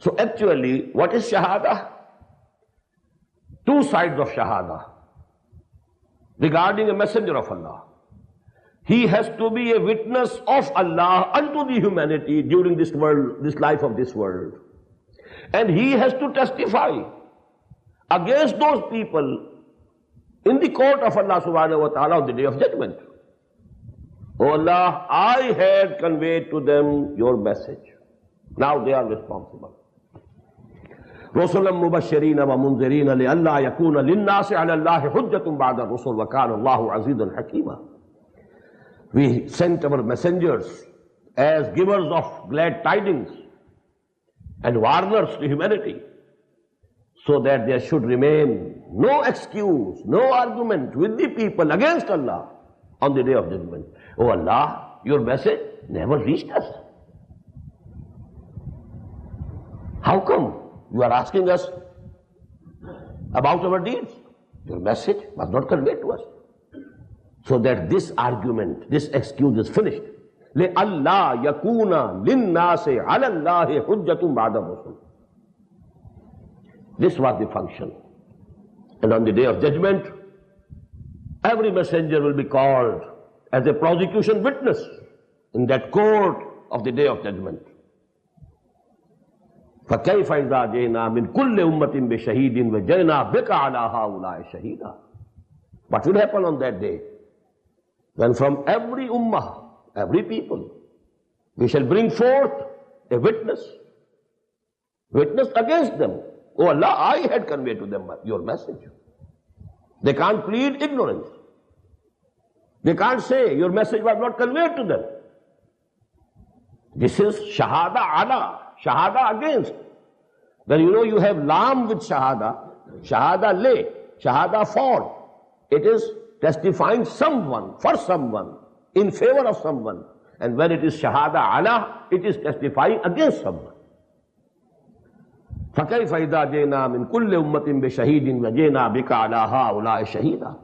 So actually, what is Shahada? Two sides of Shahada regarding a messenger of Allah. He has to be a witness of Allah unto the humanity during this world, this life of this world. And he has to testify against those people in the court of Allah subhanahu wa ta'ala on the day of judgment. Oh Allah, I had conveyed to them your message. Now they are responsible. رُسُلًا مُبَشِّرِينَ وَمُنذِرِينَ لِأَلَّا يَكُونَ لِلنَّاسِ عَلَى اللَّهِ حُجَّةٌ بَعْدَ الرُّسُلِ وَكَانَ اللَّهُ عَزِيزًا حَكِيمًا. We sent our messengers as givers of glad tidings and warners to humanity, so that there should remain no excuse, no argument with the people against Allah on the day of judgment. Oh Allah, your message never reached us. How come you are asking us about our deeds? Your message was not conveyed to us. So that this argument, this excuse is finished. لِأَلَّا يَكُونَ لِلنَّاسِ عَلَى اللَّهِ حُجَّةٌ بَعْدَ الرُّسُلِ. This was the function. And on the day of judgment, every messenger will be called as a prosecution witness in that court of the day of judgment. فَكَيْفَ إِذَا جِئْنَا مِنْ كُلِّ أُمَّةٍ بِشَهِيدٍ وَجِئْنَا بِكَ عَلَى هَؤُلَاءِ شَهِيدًا. What will happen on that day? When from every ummah, every people, we shall bring forth a witness against them. Oh Allah, I had conveyed to them your message. They can't plead ignorance. They can't say your message was not conveyed to them. This is Shahada ala, Shahada against. When you have lam with Shahada, Shahada le, Shahada for. It is testifying someone, for someone, in favor of someone. And when it is Shahada ala, it is testifying against someone. فَكَيْفَ إِذَا جِئْنَا مِنْ كُلِّ أُمَّةٍ بِشَهِيدٍ وَجِئْنَا بِكَ عَلَى هَؤُلَاءِ شَهِيدًا.